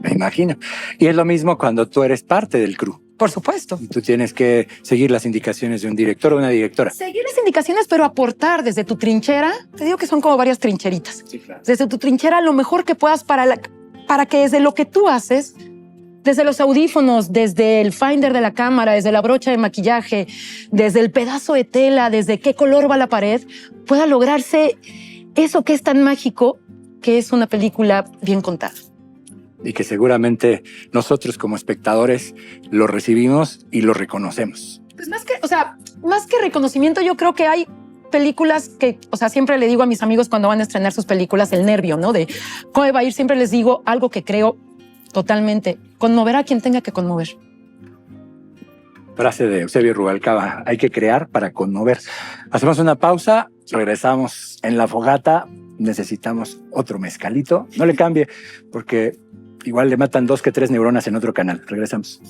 Me imagino. Y es lo mismo cuando tú eres parte del crew. Por supuesto. Y tú tienes que seguir las indicaciones de un director o una directora. Seguir las indicaciones, pero aportar desde tu trinchera. Te digo que son como varias trincheritas. Sí, claro. Desde tu trinchera lo mejor que puedas para que desde lo que tú haces, desde los audífonos, desde el finder de la cámara, desde la brocha de maquillaje, desde el pedazo de tela, desde qué color va la pared, pueda lograrse eso que es tan mágico, que es una película bien contada. Y que seguramente nosotros como espectadores lo recibimos y lo reconocemos. Pues más que reconocimiento, yo creo que hay películas que, siempre le digo a mis amigos cuando van a estrenar sus películas, el nervio, ¿no? De cómo va a ir, siempre les digo algo que creo totalmente. Conmover a quien tenga que conmover. Frase de Eusebio Rubalcaba, hay que crear para conmover. Hacemos una pausa, regresamos en La Fogata, necesitamos otro mezcalito. No le cambie, porque igual le matan 2 que 3 neuronas en otro canal. Regresamos.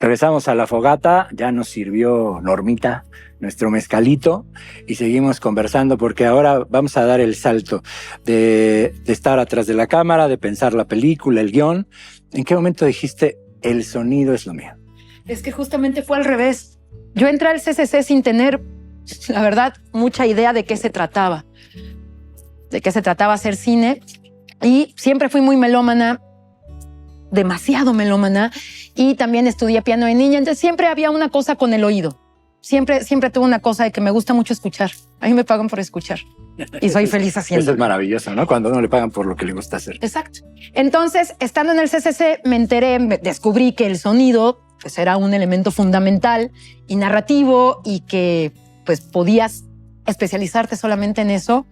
Regresamos a La Fogata, ya nos sirvió Normita, nuestro mezcalito, y seguimos conversando porque ahora vamos a dar el salto de estar atrás de la cámara, de pensar la película, el guión. ¿En qué momento dijiste, el sonido es lo mío? Es que justamente fue al revés. Yo entré al CCC sin tener, la verdad, mucha idea de qué se trataba. De qué se trataba hacer cine. Y siempre fui muy melómana, demasiado melómana, y también estudié piano de niña, entonces siempre había una cosa con el oído. Siempre tuve una cosa de que me gusta mucho escuchar. A mí me pagan por escuchar y soy feliz haciendo. Eso es maravilloso, ¿no? Cuando uno le pagan por lo que le gusta hacer. Exacto. Entonces, estando en el CCC, descubrí que el sonido pues, era un elemento fundamental y narrativo y que pues podías especializarte solamente en eso,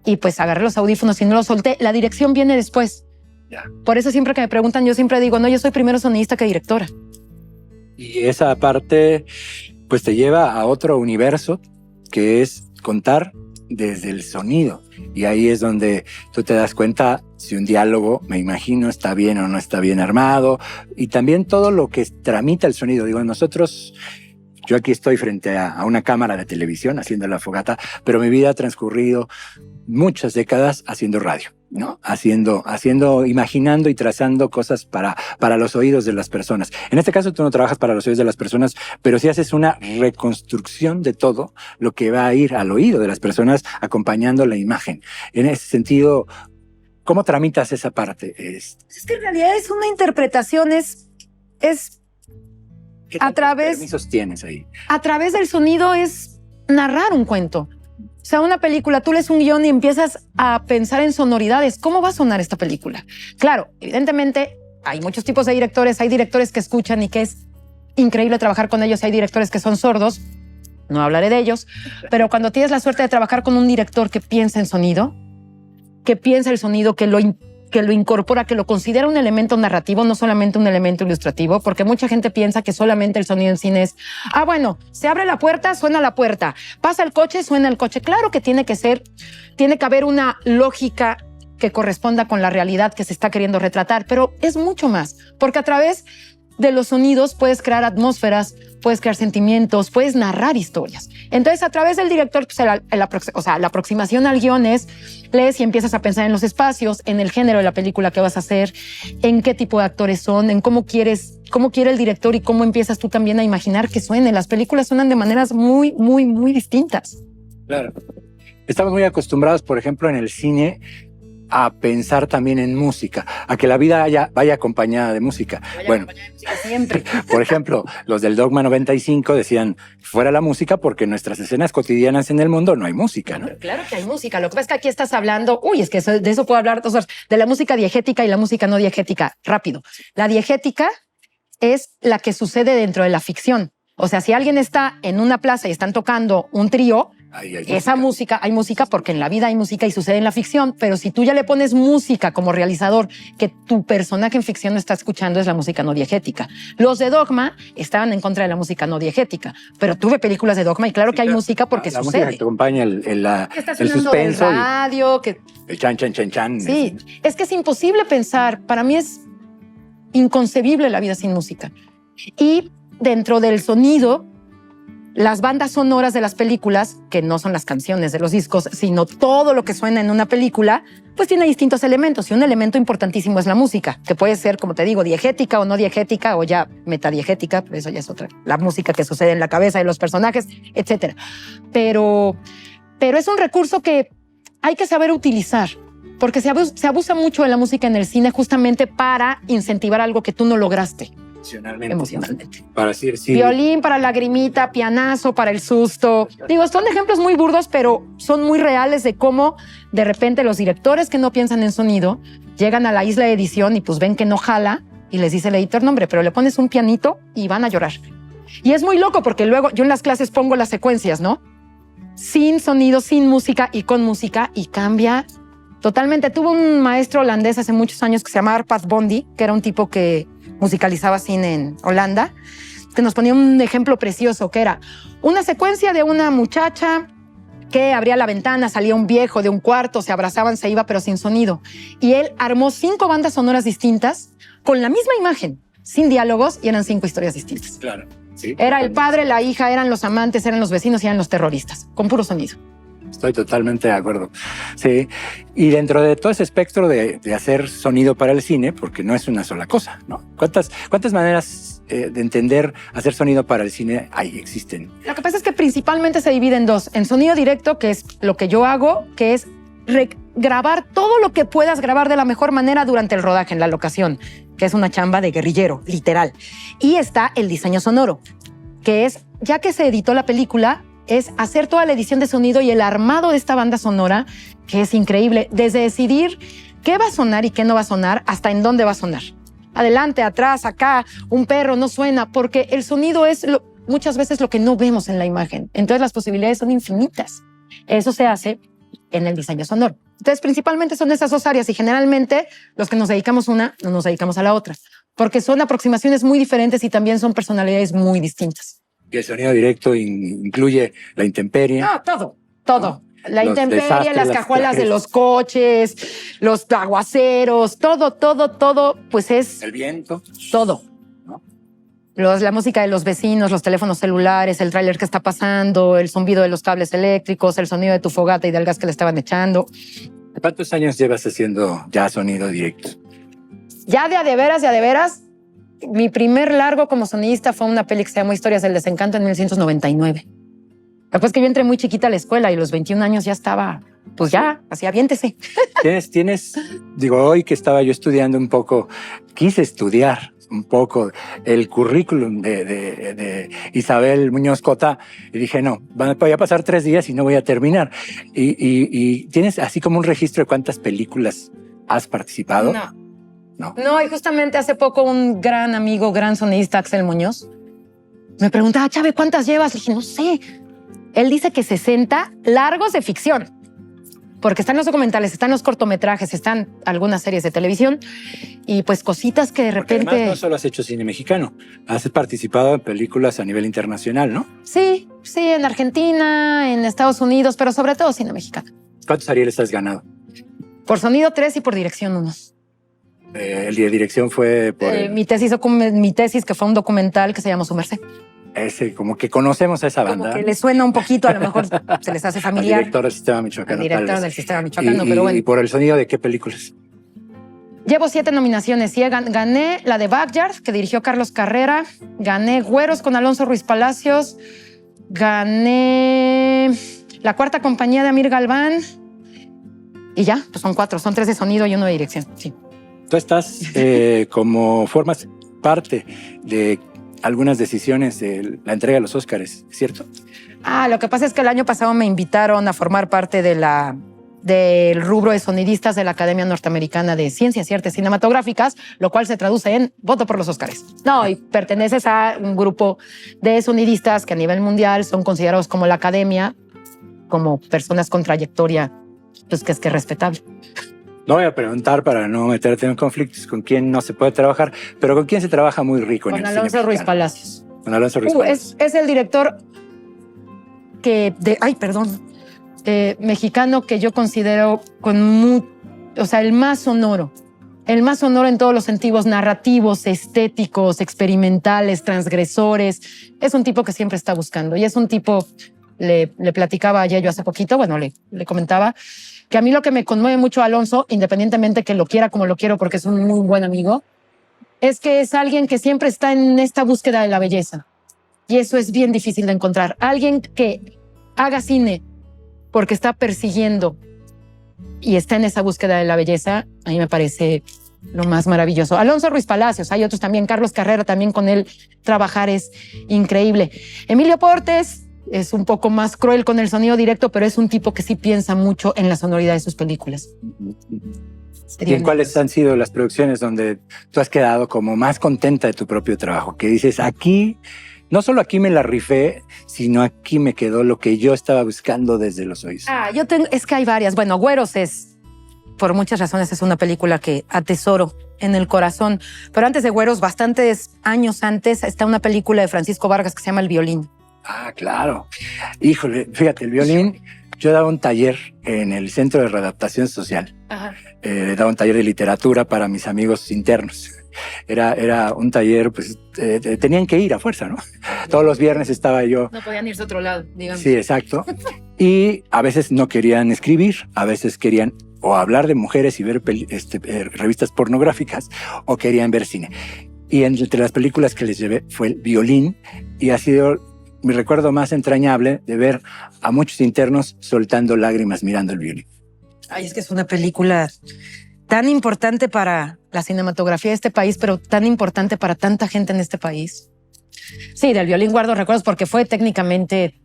y pues agarré los audífonos y no los solté. La dirección viene después. Ya. Por eso siempre que me preguntan, yo siempre digo, no, yo soy primero sonidista que directora. Y esa parte pues te lleva a otro universo que es contar desde el sonido. Y ahí es donde tú te das cuenta si un diálogo, me imagino, está bien o no está bien armado. Y también todo lo que tramita el sonido. Digo, yo aquí estoy frente a una cámara de televisión haciendo La Fogata, pero mi vida ha transcurrido muchas décadas haciendo radio, ¿no? Imaginando y trazando cosas para los oídos de las personas. En este caso tú no trabajas para los oídos de las personas, pero sí haces una reconstrucción de todo lo que va a ir al oído de las personas acompañando la imagen. En ese sentido, ¿cómo tramitas esa parte? Es que en realidad es una interpretación, ¿Qué a través permisos tienes ahí? A través del sonido es narrar un cuento. O sea, una película, tú lees un guión y empiezas a pensar en sonoridades. ¿Cómo va a sonar esta película? Claro, evidentemente hay muchos tipos de directores. Hay directores que escuchan y que es increíble trabajar con ellos. Hay directores que son sordos. No hablaré de ellos. Pero cuando tienes la suerte de trabajar con un director que piensa en sonido, que piensa el sonido, que lo incorpora, que lo considera un elemento narrativo, no solamente un elemento ilustrativo, porque mucha gente piensa que solamente el sonido en cine es, bueno, se abre la puerta, suena la puerta, pasa el coche, suena el coche. Claro que tiene que haber una lógica que corresponda con la realidad que se está queriendo retratar, pero es mucho más, porque a través de los sonidos puedes crear atmósferas, puedes crear sentimientos, puedes narrar historias. Entonces, a través del director, pues, la aproximación al guión es lees y empiezas a pensar en los espacios, en el género de la película que vas a hacer, en qué tipo de actores son, en cómo quiere el director y cómo empiezas tú también a imaginar que suene. Las películas suenan de maneras muy, muy, muy distintas. Claro. Estamos muy acostumbrados, por ejemplo, en el cine a pensar también en música, a que la vida vaya acompañada de música. Bueno, siempre. Por ejemplo, los del Dogma 95 decían fuera la música porque en nuestras escenas cotidianas en el mundo no hay música, ¿no? Pero claro que hay música. Lo que pasa es que aquí estás hablando, es que de eso puedo hablar 2 horas, de la música diegética y la música no diegética. Rápido. La diegética es la que sucede dentro de la ficción. O sea, si alguien está en una plaza y están tocando un trío, esa música, hay música porque en la vida hay música y sucede en la ficción, pero si tú ya le pones música como realizador que tu personaje en ficción no está escuchando, es la música no diegética. Los de Dogma estaban en contra de la música no diegética, pero tuve películas de Dogma y claro que hay música porque la sucede. música que acompaña el suspenso. Del radio, el chan, chan, chan, chan. Sí, es que es imposible pensar, para mí es inconcebible la vida sin música. Y dentro del sonido, las bandas sonoras de las películas, que no son las canciones de los discos, sino todo lo que suena en una película, pues tiene distintos elementos. Y un elemento importantísimo es la música, que puede ser, como te digo, diegética o no diegética, o ya metadiegética, pero eso ya es otra. La música que sucede en la cabeza de los personajes, etcétera. Pero es un recurso que hay que saber utilizar, porque se abusa mucho de la música en el cine justamente para incentivar algo que tú no lograste. Emocionalmente. Para decir sí. Violín para lagrimita, pianazo para el susto. Digo, son ejemplos muy burdos, pero son muy reales de cómo de repente los directores que no piensan en sonido llegan a la isla de edición y pues ven que no jala y les dice el editor, no hombre, pero le pones un pianito y van a llorar. Y es muy loco porque luego yo en las clases pongo las secuencias, ¿no? Sin sonido, sin música y con música y cambia totalmente. Tuve un maestro holandés hace muchos años que se llamaba Arpad Bondi, que era un tipo que musicalizaba cine en Holanda, que nos ponía un ejemplo precioso, que era una secuencia de una muchacha que abría la ventana, salía un viejo de un cuarto, se abrazaban, se iba, pero sin sonido. Y él armó 5 bandas sonoras distintas con la misma imagen, sin diálogos, y eran 5 historias distintas. Claro. Sí, era el padre, la hija, eran los amantes, eran los vecinos y eran los terroristas, con puro sonido. Estoy totalmente de acuerdo. Sí. Y dentro de todo ese espectro de hacer sonido para el cine, porque no es una sola cosa, ¿no? ¿Cuántas maneras de entender hacer sonido para el cine existen? Lo que pasa es que principalmente se divide en 2. En sonido directo, que es lo que yo hago, que es grabar todo lo que puedas grabar de la mejor manera durante el rodaje en la locación, que es una chamba de guerrillero, literal. Y está el diseño sonoro, que es, ya que se editó la película, es hacer toda la edición de sonido y el armado de esta banda sonora, que es increíble, desde decidir qué va a sonar y qué no va a sonar, hasta en dónde va a sonar. Adelante, atrás, acá, un perro no suena, porque el sonido es muchas veces lo que no vemos en la imagen. Entonces las posibilidades son infinitas. Eso se hace en el diseño sonoro. Entonces principalmente son esas 2 áreas y generalmente los que nos dedicamos a una no nos dedicamos a la otra, porque son aproximaciones muy diferentes y también son personalidades muy distintas. Y el sonido directo incluye la intemperie. No, todo. La intemperie, las cajuelas de los coches, los aguaceros, todo, pues es... El viento. Todo. ¿No? La música de los vecinos, los teléfonos celulares, el tráiler que está pasando, el zumbido de los cables eléctricos, el sonido de tu fogata y del gas que le estaban echando. ¿Cuántos años llevas haciendo ya sonido directo? Ya de a de veras, mi primer largo como sonidista fue una peli que se llamó Historias del Desencanto en 1999. Después que yo entré muy chiquita a la escuela y a los 21 años ya estaba, pues ya, así aviéntese. Digo, hoy que estaba yo estudiando un poco, quise estudiar un poco el currículum de Isabel Muñoz Cota y dije, no, voy a pasar 3 días y no voy a terminar. Y tienes así como un registro de cuántas películas has participado. No, y justamente hace poco un gran amigo, gran sonidista, Axel Muñoz, me preguntaba, Chave, ¿cuántas llevas? Le dije, no sé. Él dice que 60 largos de ficción, porque están los documentales, están los cortometrajes, están algunas series de televisión y pues cositas que de repente... Porque además no solo has hecho cine mexicano, has participado en películas a nivel internacional, ¿no? Sí, en Argentina, en Estados Unidos, pero sobre todo cine mexicano. ¿Cuántos Arieles has ganado? Por sonido 3 y por dirección 1. El de dirección fue por mi tesis, que fue un documental que se llama Su Merced. ese, como que conocemos a esa banda. Como que les suena un poquito, a lo mejor se les hace familiar. Al director del Sistema Michoacano. Al director tal vez. del Sistema Michoacano, pero ¿Y bueno. por el sonido de qué películas? Llevo 7 nominaciones. Sí, gané la de Backyard, que dirigió Carlos Carrera. Gané Güeros con Alonso Ruiz Palacios. Gané La Cuarta Compañía de Amir Galván. Y ya, pues son 4. Son 3 de sonido y 1 de dirección. Sí. Tú estás como formas parte de algunas decisiones de la entrega de los Óscares, ¿cierto? Lo que pasa es que el año pasado me invitaron a formar parte del rubro de sonidistas de la Academia Norteamericana de Ciencias y Artes Cinematográficas, lo cual se traduce en voto por los Óscares. No, y perteneces a un grupo de sonidistas que a nivel mundial son considerados como la Academia, como personas con trayectoria, pues que es respetable. No voy a preguntar para no meterte en conflictos con quién no se puede trabajar, pero con quién se trabaja muy rico en el cine Alonso Ruiz mexicano. Palacios. Con Alonso Ruiz Palacios. Es el director mexicano que yo considero el más sonoro. El más sonoro en todos los sentidos, narrativos, estéticos, experimentales, transgresores. Es un tipo que siempre está buscando. Y es un tipo, le platicaba a Yayo hace poquito, le comentaba, que a mí lo que me conmueve mucho a Alonso, independientemente que lo quiera como lo quiero porque es un muy buen amigo, es que es alguien que siempre está en esta búsqueda de la belleza. Y eso es bien difícil de encontrar. Alguien que haga cine porque está persiguiendo y está en esa búsqueda de la belleza, a mí me parece lo más maravilloso. Alonso Ruiz Palacios, hay otros también, Carlos Carrera, también con él trabajar es increíble. Emilio Portes es un poco más cruel con el sonido directo, pero es un tipo que sí piensa mucho en la sonoridad de sus películas. ¿Y en cuáles han sido las producciones donde tú has quedado como más contenta de tu propio trabajo? Que dices, aquí, no solo aquí me la rifé, sino aquí me quedó lo que yo estaba buscando desde los oídos. Es que hay varias. Bueno, Güeros por muchas razones, es una película que atesoro en el corazón. Pero antes de Güeros, bastantes años antes, está una película de Francisco Vargas que se llama El Violín. Claro. Híjole, fíjate, el violín, yo daba un taller en el Centro de Readaptación Social. Ajá. Daba un taller de literatura para mis amigos internos. Era un taller, pues tenían que ir a fuerza, ¿no? Todos los viernes estaba yo. No podían irse a otro lado, digamos. Sí, exacto. Y a veces no querían escribir, a veces querían o hablar de mujeres y ver revistas pornográficas, o querían ver cine. Y entre las películas que les llevé fue El Violín, y ha sido mi recuerdo más entrañable de ver a muchos internos soltando lágrimas mirando El Violín. Es que es una película tan importante para la cinematografía de este país, pero tan importante para tanta gente en este país. Sí, del Violín guardo recuerdos porque fue técnicamente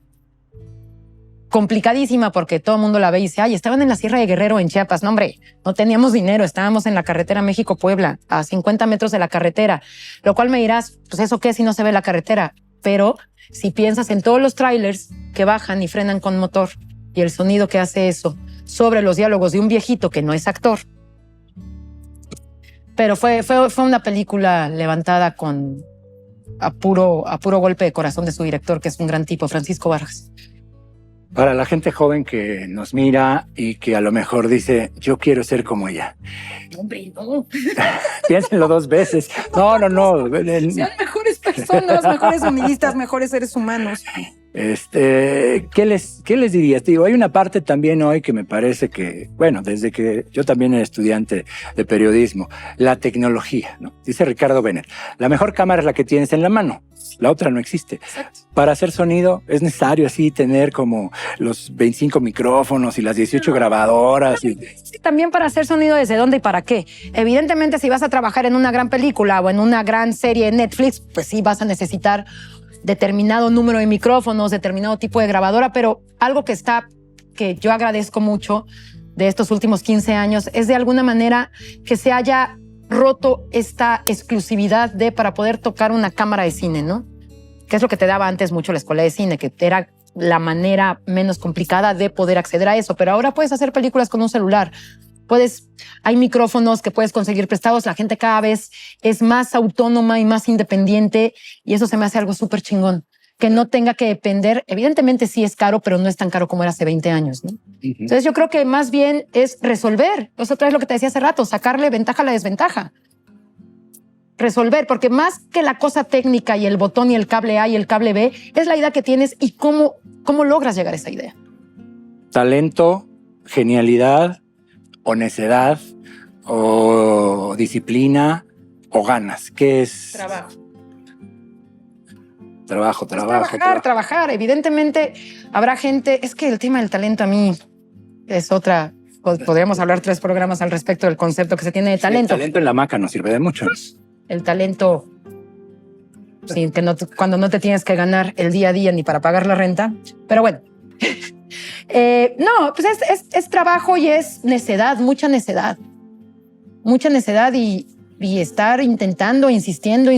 complicadísima, porque todo el mundo la ve y dice, estaban en la Sierra de Guerrero, en Chiapas. No, hombre, no teníamos dinero, estábamos en la carretera México-Puebla, a 50 metros de la carretera, lo cual me dirás, pues ¿eso qué si no se ve la carretera? Pero si piensas en todos los trailers que bajan y frenan con motor y el sonido que hace eso sobre los diálogos de un viejito que no es actor. Pero fue una película levantada a puro golpe de corazón de su director, que es un gran tipo, Francisco Vargas. Para la gente joven que nos mira y que a lo mejor dice, yo quiero ser como ella. Hombre, no. Piénsenlo 2 veces. No. Sean mejores personas, mejores sonidistas, mejores seres humanos. ¿Qué les dirías? Digo, hay una parte también hoy que me parece que, bueno, desde que yo también era estudiante de periodismo, la tecnología, ¿no? Dice Ricardo Bennett, la mejor cámara es la que tienes en la mano, la otra no existe. Exacto. Para hacer sonido es necesario así tener como los 25 micrófonos y las 18 grabadoras. Sí, también para hacer sonido, ¿desde dónde y para qué? Evidentemente, si vas a trabajar en una gran película o en una gran serie de Netflix, pues sí vas a necesitar determinado número de micrófonos, determinado tipo de grabadora, pero algo que yo agradezco mucho de estos últimos 15 años es de alguna manera que se haya roto esta exclusividad para poder tocar una cámara de cine, ¿no? Que es lo que te daba antes mucho la escuela de cine, que era la manera menos complicada de poder acceder a eso, pero ahora puedes hacer películas con un celular. Hay micrófonos que puedes conseguir prestados, la gente cada vez es más autónoma y más independiente, y eso se me hace algo súper chingón. que no tenga que depender. Evidentemente sí es caro, pero no es tan caro como era hace 20 años, ¿no? Entonces yo creo que más bien es resolver. Eso otra vez lo que te decía hace rato, sacarle ventaja a la desventaja. Resolver, porque más que la cosa técnica y el botón y el cable A y el cable B, es la idea que tienes y cómo logras llegar a esa idea. Talento, genialidad, o necedad, o disciplina, o ganas. ¿Qué es? Trabajar. Evidentemente habrá gente, es que el tema del talento a mí es otra, podríamos hablar 3 programas al respecto del concepto que se tiene de talento. El talento en la hamaca nos sirve de mucho. El talento, sí, que no, cuando no te tienes que ganar el día a día ni para pagar la renta, pero bueno. No, pues es trabajo y es necedad, mucha necedad y estar intentando, insistiendo,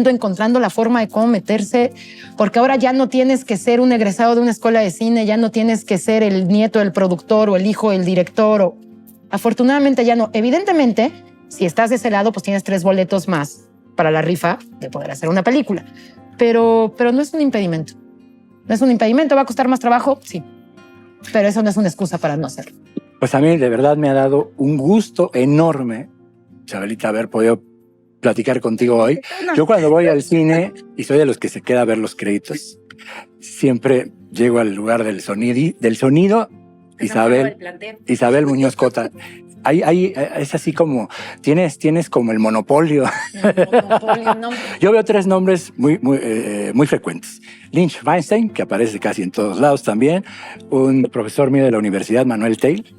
encontrando la forma de cómo meterse, porque ahora ya no tienes que ser un egresado de una escuela de cine, ya no tienes que ser el nieto del productor o el hijo del director. Afortunadamente ya no. Evidentemente, si estás de ese lado, pues tienes 3 boletos más para la rifa de poder hacer una película. Pero no es un impedimento. No es un impedimento, va a costar más trabajo, sí. Pero eso no es una excusa para no hacerlo. Pues a mí de verdad me ha dado un gusto enorme, Chabelita, haber podido platicar contigo hoy. Yo cuando voy al cine, y soy de los que se queda a ver los créditos, siempre llego al lugar del sonido, Isabel Muñoz Cota. Es así como, tienes como el monopolio. No. Yo veo 3 nombres muy frecuentes. Lynch Weinstein, que aparece casi en todos lados también, un profesor mío de la universidad, Manuel Teil,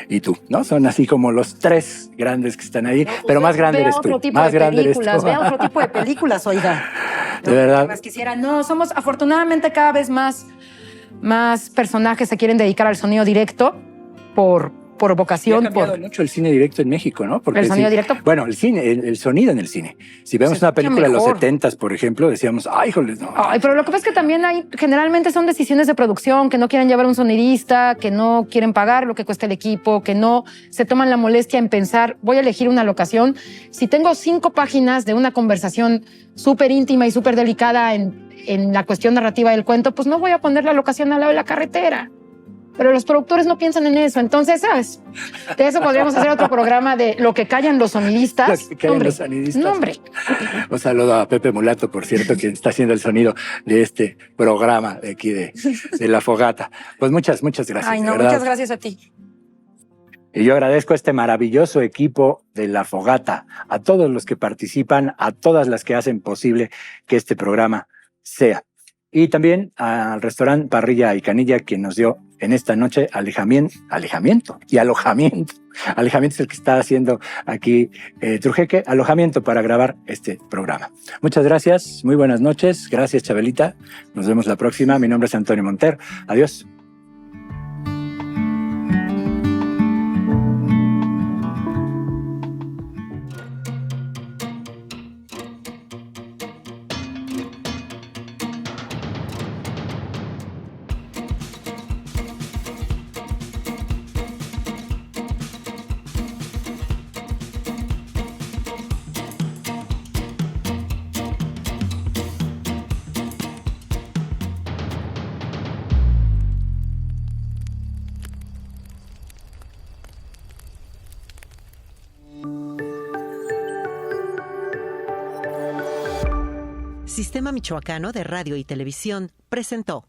y tú, ¿no? Son así como los 3 grandes que están ahí, pero más grande eres tú. Vea otro tipo de películas, oiga. De verdad. Más quisiera. No, somos afortunadamente cada vez más personajes se quieren dedicar al sonido directo por vocación. Ha cambiado mucho el cine directo en México, ¿no? Porque el sonido directo. Bueno, el cine, el sonido en el cine. Si vemos una película de los 70s, por ejemplo, decíamos, ¡ay, híjole! No. Ay, pero lo que pasa es que también generalmente son decisiones de producción, que no quieren llevar un sonidista, que no quieren pagar lo que cuesta el equipo, que no se toman la molestia en pensar, voy a elegir una locación. Si tengo 5 páginas de una conversación súper íntima y súper delicada en la cuestión narrativa del cuento, pues no voy a poner la locación al lado de la carretera. Pero los productores no piensan en eso. Entonces, ¿sabes? De eso podríamos hacer otro programa de lo que callan los sonidistas. Lo que callan los sonidistas. No, hombre. Un saludo a Pepe Mulato, por cierto, quien está haciendo el sonido de este programa de aquí de La Fogata. Pues muchas gracias. Ay, no, muchas gracias a ti. Y yo agradezco a este maravilloso equipo de La Fogata, a todos los que participan, a todas las que hacen posible que este programa sea. Y también al restaurante Parrilla y Canilla, quien nos dio en esta noche alojamiento. Alojamiento es el que está haciendo aquí Trujeque, alojamiento para grabar este programa. Muchas gracias, muy buenas noches. Gracias, Chabelita. Nos vemos la próxima. Mi nombre es Antonio Monter. Adiós. Sistema Michoacano de Radio y Televisión presentó